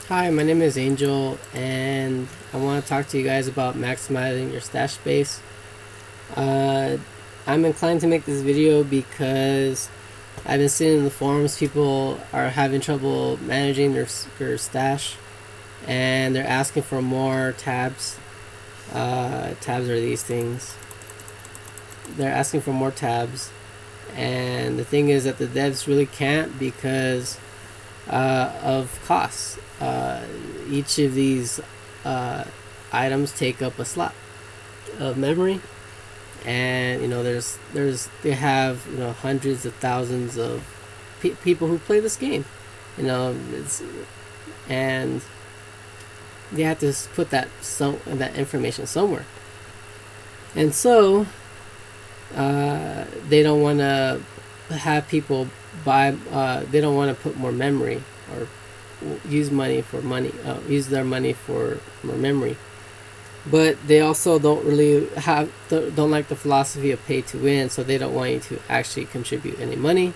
Hi, my name is Angel, and I want to talk to you guys about maximizing your stash space. Uh, I'm inclined to make this video because I've been seeing in the forums people are having trouble managing their stash, and they're asking for more tabs. Tabs are these things. They're asking for more tabs, and the thing is that the devs really can't because of costs. Each of these uh, items take up a slot of memory, and they have hundreds of thousands of people who play this game. It's and they have to put that information somewhere, and so they don't want to have people buy. They don't want to put more memory or use their money for more memory, but they also don't like the philosophy of pay to win, so they don't want you to actually contribute any money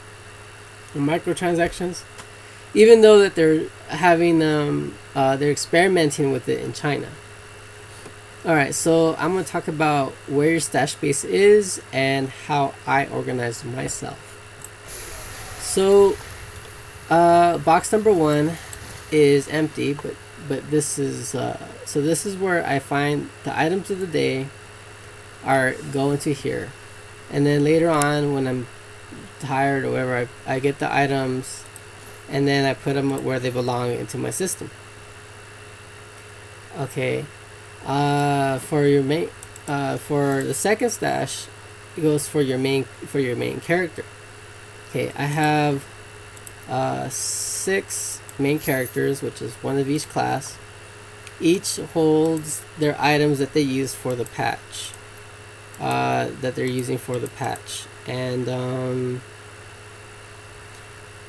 or microtransactions, even though that they're experimenting with it in China. Alright, so I'm going to talk about where your stash space is and how I organize myself. So box number 1 is empty, but this is this is where I find the items of the day are going to here, and then later on when I'm tired or whatever, I get the items and then I put them where they belong into my system. Okay, for your main for the second stash, it goes for your main character. Okay, I have 6 main characters, which is one of each class. Each holds their items that they use for the patch, that they're using for the patch. And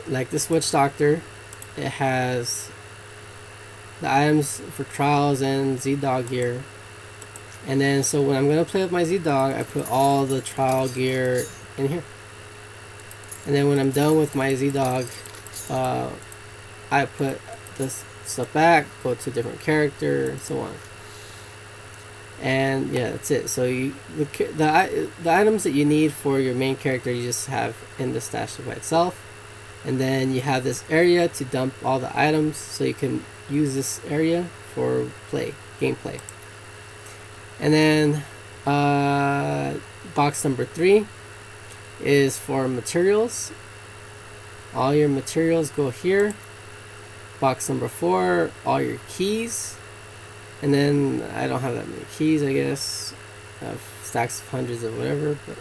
like this witch doctor, it has the items for trials and Z-Dog gear. And then so when I'm going to play with my Z-Dog, I put all the trial gear in here. And then when I'm done with my Z-Dog, I put this stuff back, go to a different character, and so on. And yeah, that's it. So the items that you need for your main character, you just have in the stash by itself. And then you have this area to dump all the items, so you can use this area for gameplay. And then box number 3 is for materials. All your materials go here. Box number 4, all your keys. And then I don't have that many keys, I guess. I have stacks of hundreds of whatever, but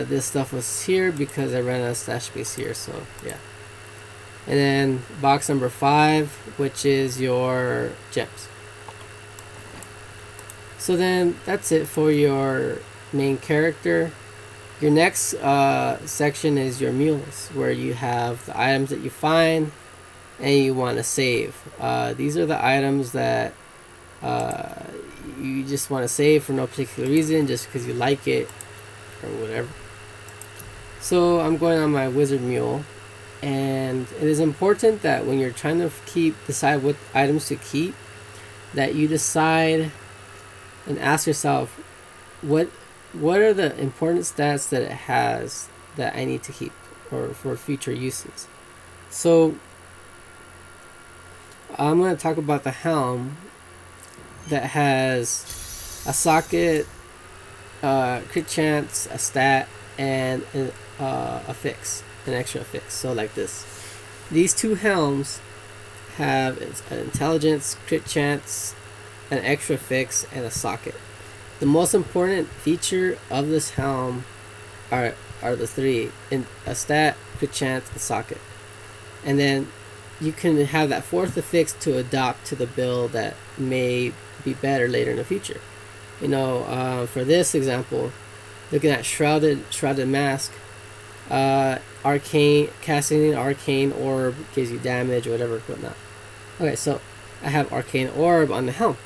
this stuff was here because I ran out of stash space here, so yeah. And then box number 5, which is your gems. So then that's it for your main character. Your next section is your mules, where you have the items that you find and you want to save. These are the items that you just want to save for no particular reason, just because you like it or whatever. So I'm going on my wizard mule, and it is important that when you're trying to decide what items to keep, that you decide and ask yourself, what are the important stats that it has that I need to keep or for future uses. So I'm going to talk about the helm that has a socket, crit chance, a stat, and a fix, an extra fix. So like this. These 2 helms have an intelligence, crit chance, an extra fix, and a socket. The most important feature of this helm are the 3: in a stat, crit chance, and socket. And then you can have that 4th affix to adopt to the build that may be better later in the future. For this example, looking at shrouded mask, casting an arcane orb gives you damage or whatnot. Okay, so I have arcane orb on the helm,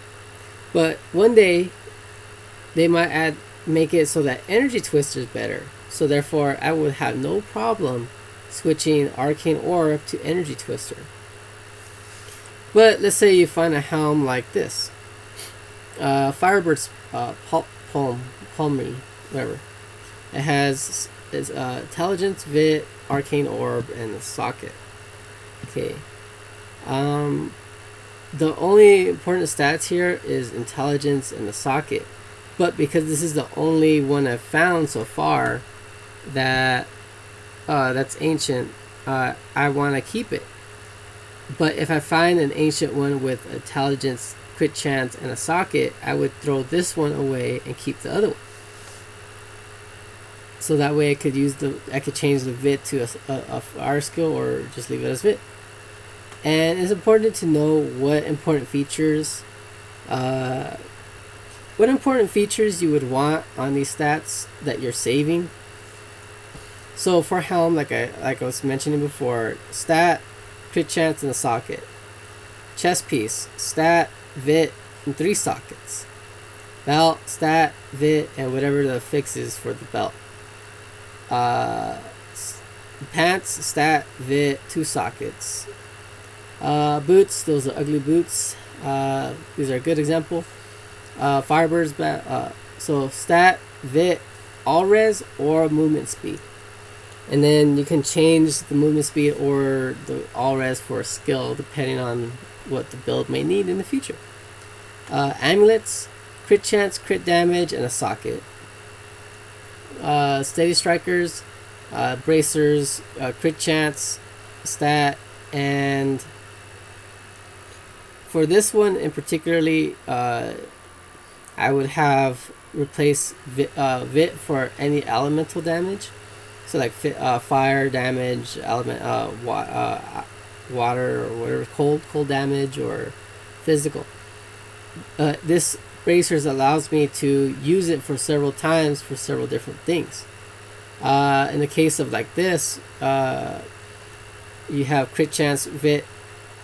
but one day they might make it so that energy twister is better. So therefore, I would have no problem switching arcane orb to energy twister. But let's say you find a helm like this, Firebird's Palmy, whatever. It has is intelligence, vit, arcane orb, and a socket. Okay. The only important stats here is intelligence and the socket, but because this is the only one I've found so far that that's ancient, I want to keep it. But if I find an ancient one with intelligence, crit chance, and a socket, I would throw this one away and keep the other one. So that way I could change the vit to a fire skill or just leave it as vit. And it's important to know what important features you would want on these stats that you're saving. So for helm, like I was mentioning before, stat, crit chance, and a socket. Chest piece, stat, vit, and 3 sockets. Belt, stat, vit, and whatever the fix is for the belt. Pants, stat, vit, 2 sockets. Boots, those are ugly boots. These are a good example. Firebirds, so stat, vit, all res, or movement speed. And then you can change the movement speed or the all res for a skill depending on what the build may need in the future. Amulets, crit chance, crit damage, and a socket. Steady strikers, bracers, crit chance, stat, and for this one in particularly, I would have replace vit for any elemental damage. So like fire damage, element, water or whatever, cold damage or physical. This bracers allows me to use it for several times for several different things. In the case of like this, you have crit chance, vit,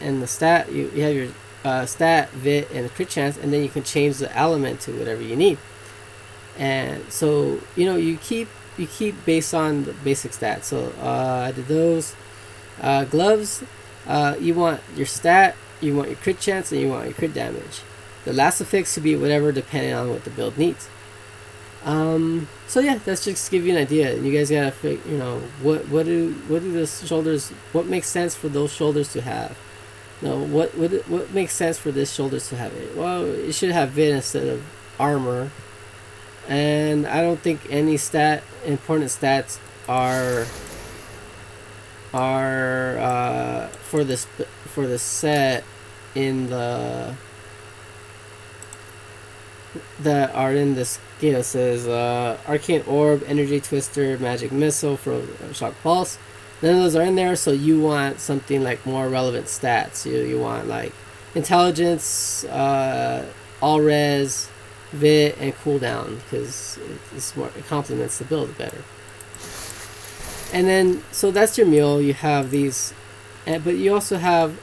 and the stat. You have your stat, vit, and the crit chance, and then you can change the element to whatever you need. And so you keep based on the basic stats. So I did those. Gloves, you want your stat, you want your crit chance, and you want your crit damage. The last affix could be whatever depending on what the build needs. So yeah, that's just to give you an idea. You guys gotta what do the shoulders, what makes sense for those shoulders to have. No, what makes sense for this shoulders to have it? Well, it should have vit instead of armor. And I don't think any important stats are for this set in the that are in this. It says arcane orb, energy twister, magic missile for shock pulse. None of those are in there, so you want something like more relevant stats. You want like intelligence, all res, vit, and cooldown, because it complements the build better. And then so that's your mule. You have these, but you also have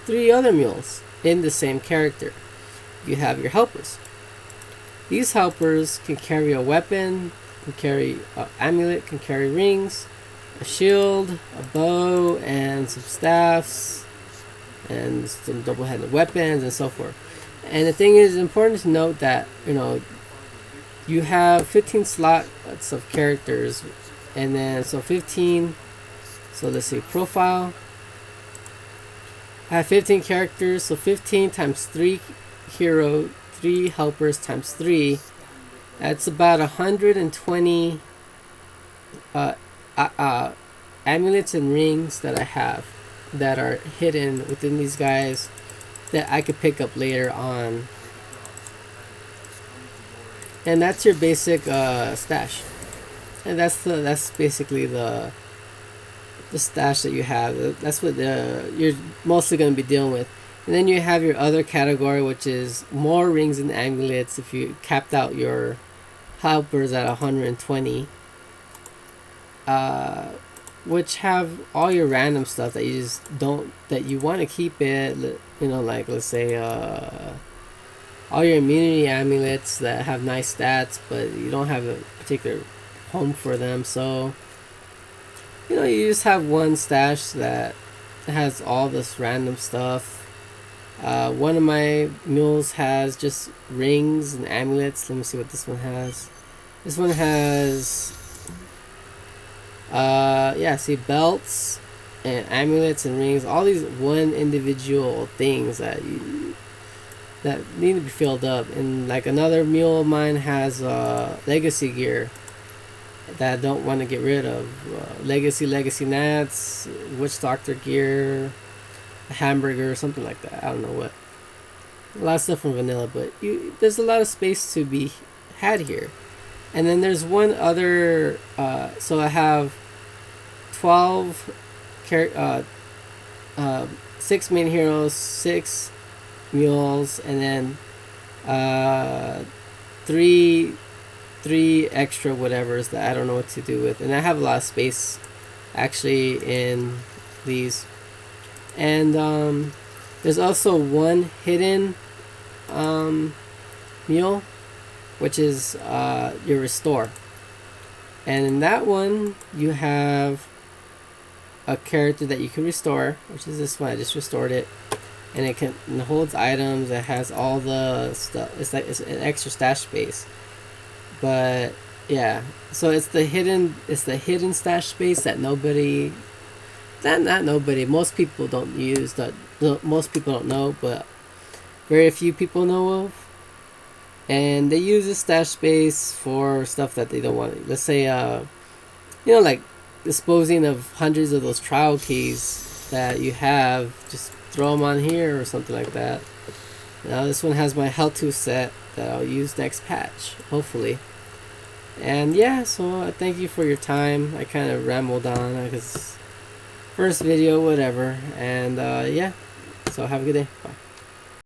3 other mules in the same character. You have your helpers. These helpers can carry a weapon, can carry an amulet, can carry rings, a shield, a bow, and some staffs, and some double-handed weapons, and so forth. And the thing is, important to note that you have 15 slots of characters, and then so 15. So let's see, profile. I have 15 characters, so 15 times 3 hero, 3 helpers times 3. That's about 120 amulets and rings that I have that are hidden within these guys that I could pick up later on. And that's your basic stash. And that's basically the stash that you have. That's what you're mostly going to be dealing with. And then you have your other category, which is more rings and amulets if you capped out your helpers at 120. Which have all your random stuff that you just don't, that you want to keep it, like let's say all your immunity amulets that have nice stats, but you don't have a particular home for them. So you just have one stash that has all this random stuff, One of my mules has just rings and amulets. Let me see what this one has. This one has, yeah, see, belts and amulets and rings. All these one individual things that need to be filled up. And like another mule of mine has legacy gear that I don't want to get rid of. Legacy Nats, Witch Doctor gear, a hamburger, something like that. I don't know what. A lot of stuff from vanilla, but there's a lot of space to be had here. And then there's one other. So I have 12 6 main heroes, 6 mules, and then three extra whatevers that I don't know what to do with. And I have a lot of space actually in these. And there's also one hidden mule, which is your restore. And in that one, you have a character that you can restore, which is this one. I just restored it, and it holds items. It has all the stuff. It's an extra stash space. But yeah, so it's the hidden stash space that nobody, not nobody, most people don't use, that most people don't know, but very few people know of. And they use this stash space for stuff that they don't want. Let's say like disposing of hundreds of those trial keys that you have, just throw them on here or something like that. Now this one has my Hell 2 set that I'll use next patch, hopefully. And yeah, so thank you for your time. I kind of rambled on because first video, whatever. And yeah, so have a good day. Bye.